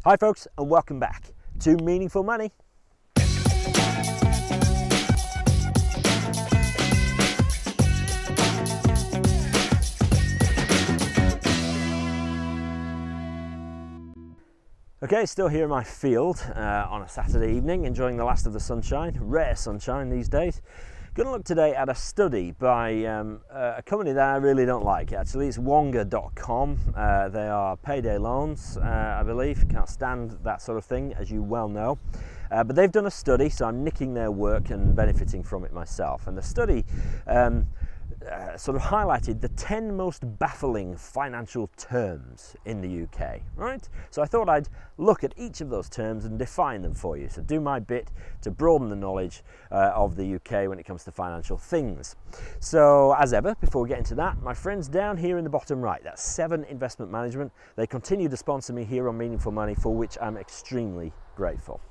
Hi folks, and welcome back to Meaningful Money. Okay, still here in my field on a Saturday evening, enjoying the last of the sunshine, rare sunshine these days. Going to look today at a study by a company that I really don't like. Actually, it's Wonga.com. They are payday loans, I believe. Can't stand that sort of thing, as you well know. But they've done a study, so I'm nicking their work and benefiting from it myself. And the study sort of highlighted the 10 most baffling financial terms in the UK, right? So I thought I'd look at each of those terms and define them for you. So do my bit to broaden the knowledge of the UK when it comes to financial things. So as ever, before we get into that, my friends down here in the bottom right, that's 7 Investment Management. They continue to sponsor me here on Meaningful Money, for which I'm extremely grateful.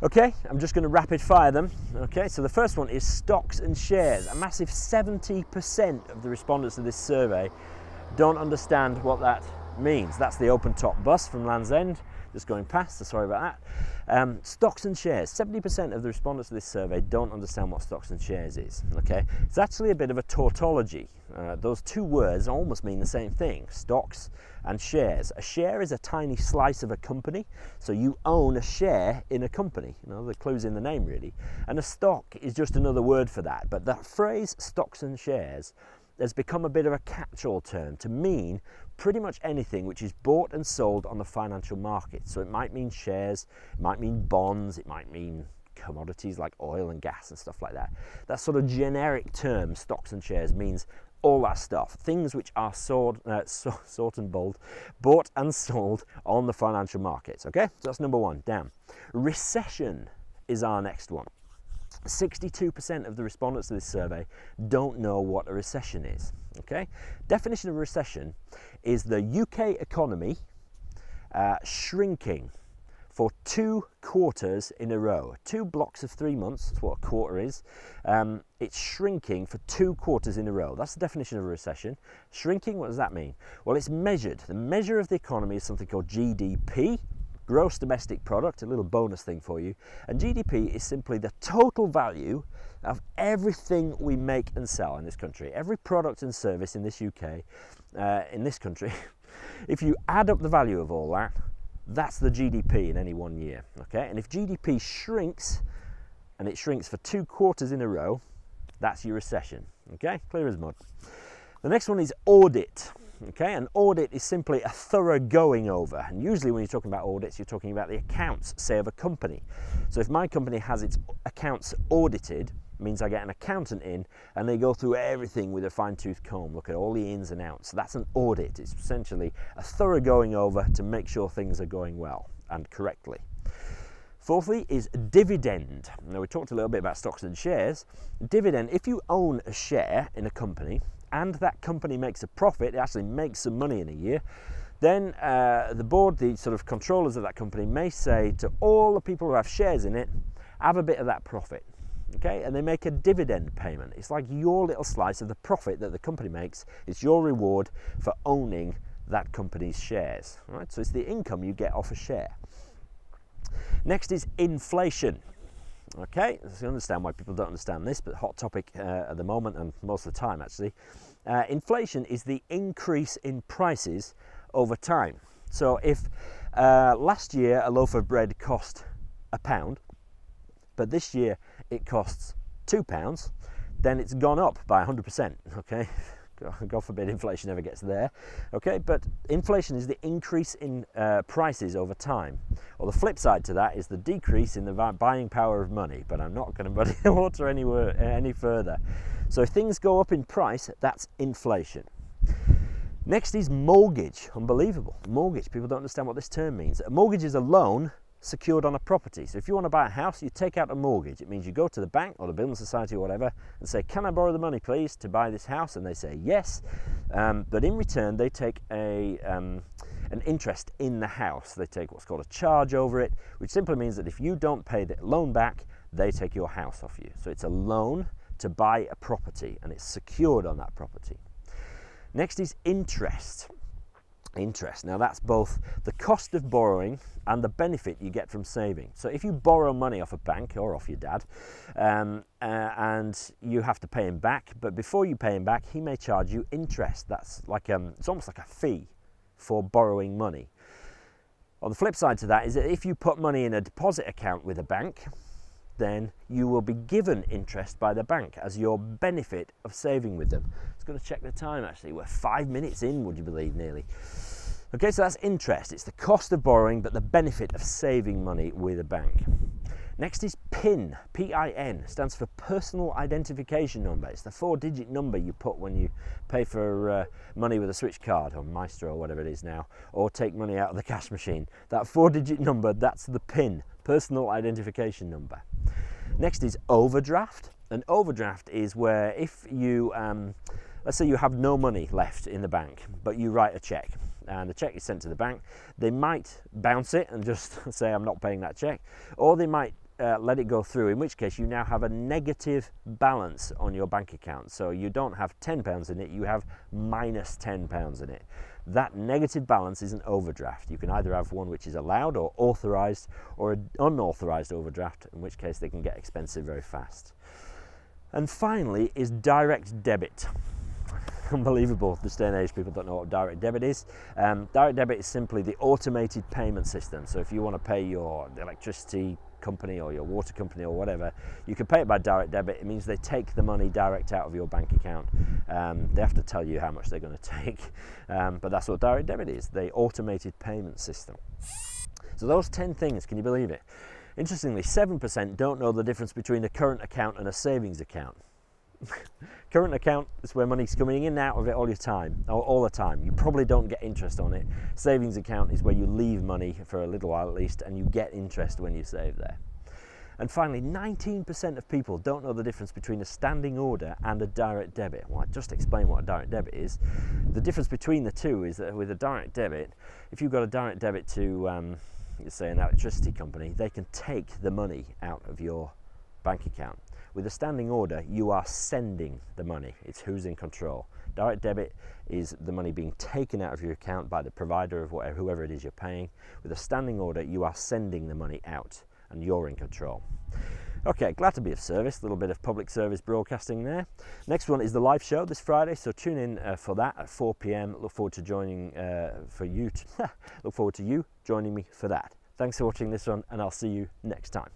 Okay, I'm just going to rapid fire them. Okay, so the first one is stocks and shares. A massive 70% of the respondents to this survey don't understand what that means. That's the open top bus from Land's End, just going past, so sorry about that. Stocks and shares, 70% of the respondents to this survey don't understand what stocks and shares is. Okay, it's actually a bit of a tautology. Those two words almost mean the same thing, stocks and shares. A share is a tiny slice of a company, so you own a share in a company. You know, the clue's in the name really. And a stock is just another word for that. But that phrase stocks and shares has become a bit of a catch-all term to mean pretty much anything which is bought and sold on the financial market. So it might mean shares, it might mean bonds, it might mean commodities like oil and gas and stuff like that. That sort of generic term, stocks and shares, means all that stuff, things which are sort and bold, bought and sold on the financial markets. Okay, so that's number one, down. Recession is our next one. 62% of the respondents to this survey don't know what a recession is. Okay, definition of a recession is the UK economy shrinking for 2 quarters in a row. 2 blocks of 3 months, that's what a quarter is. It's shrinking for 2 quarters in a row. That's the definition of a recession. Shrinking, what does that mean? Well, it's measured. The measure of the economy is something called GDP, Gross Domestic Product, a little bonus thing for you. And GDP is simply the total value of everything we make and sell in this country. Every product and service in this UK, in this country, if you add up the value of all that, that's the GDP in any one year, okay? And if GDP shrinks, and it shrinks for 2 quarters in a row, that's your recession, okay? Clear as mud. The next one is audit, okay? An audit is simply a thorough going over, and usually when you're talking about audits, you're talking about the accounts, say, of a company. So if my company has its accounts audited, it means I get an accountant in and they go through everything with a fine-tooth comb, look at all the ins and outs. That's an audit. It's essentially a thorough going over to make sure things are going well and correctly. Fourthly is dividend. Now, we talked a little bit about stocks and shares. Dividend, if you own a share in a company and that company makes a profit, it actually makes some money in a year, then the board, the sort of controllers of that company, may say to all the people who have shares in it, have a bit of that profit. Okay, and they make a dividend payment. It's like your little slice of the profit that the company makes. It's your reward for owning that company's shares. Right? So it's the income you get off a share. Next is inflation. Okay, so you understand why people don't understand this, but hot topic at the moment and most of the time actually. Inflation is the increase in prices over time. So if last year a loaf of bread cost £1, but this year it costs £2, then it's gone up by 100%, okay? God forbid inflation ever gets there, okay? But inflation is the increase in prices over time. Or the flip side to that is the decrease in the buying power of money, but I'm not going to muddy the water any further. So if things go up in price, that's inflation. Next is mortgage. Unbelievable. Mortgage, people don't understand what this term means. A mortgage is a loan secured on a property. So if you want to buy a house, you take out a mortgage. It means you go to the bank or the building society or whatever and say, can I borrow the money please to buy this house? And they say yes, but in return they take an interest in the house. They take what's called a charge over it, which simply means that if you don't pay the loan back, they take your house off you. So it's a loan to buy a property and it's secured on that property. Next is interest. interest. Now that's both the cost of borrowing and the benefit you get from saving. So if you borrow money off a bank or off your dad, and you have to pay him back, but before you pay him back, he may charge you interest. That's like it's almost like a fee for borrowing money. On the flip side to that is that if you put money in a deposit account with a bank, then you will be given interest by the bank as your benefit of saving with them. I was going to check the time actually. We're 5 minutes in, would you believe, nearly. Okay, so that's interest. It's the cost of borrowing, but the benefit of saving money with a bank. Next is PIN, P-I-N, stands for Personal Identification Number. It's the 4-digit number you put when you pay for money with a switch card, or Maestro, or whatever it is now, or take money out of the cash machine. That 4-digit number, that's the PIN, Personal Identification Number. Next is overdraft. An overdraft is where if you, let's say you have no money left in the bank, but you write a check, and the check is sent to the bank. They might bounce it and just say, I'm not paying that check, or they might let it go through, in which case you now have a negative balance on your bank account. So you don't have £10 in it, you have minus £10 in it. That negative balance is an overdraft. You can either have one which is allowed or authorized, or an unauthorized overdraft, in which case they can get expensive very fast. And finally is direct debit. Unbelievable, this day and age people don't know what direct debit is. Direct debit is simply the automated payment system. So if you want to pay your electricity company or your water company or whatever, you can pay it by direct debit. It means they take the money direct out of your bank account. They have to tell you how much they're going to take, but that's what direct debit is, the automated payment system. So those 10 things, can you believe it? Interestingly, 7% don't know the difference between a current account and a savings account. Current account is where money's coming in and out of it all the time. You probably don't get interest on it. Savings account is where you leave money for a little while at least, and you get interest when you save there. And finally, 19% of people don't know the difference between a standing order and a direct debit. Well, I just explained what a direct debit is. The difference between the two is that with a direct debit, if you've got a direct debit to, say, an electricity company, they can take the money out of your bank account. With a standing order, you are sending the money. It's who's in control. Direct debit is the money being taken out of your account by the provider of whoever it is you're paying. With a standing order, you are sending the money out and you're in control. Okay, glad to be of service. A little bit of public service broadcasting there. Next one is the live show this Friday, so tune in for that at 4 p.m. Look forward to joining look forward to you joining me for that. Thanks for watching this one, and I'll see you next time.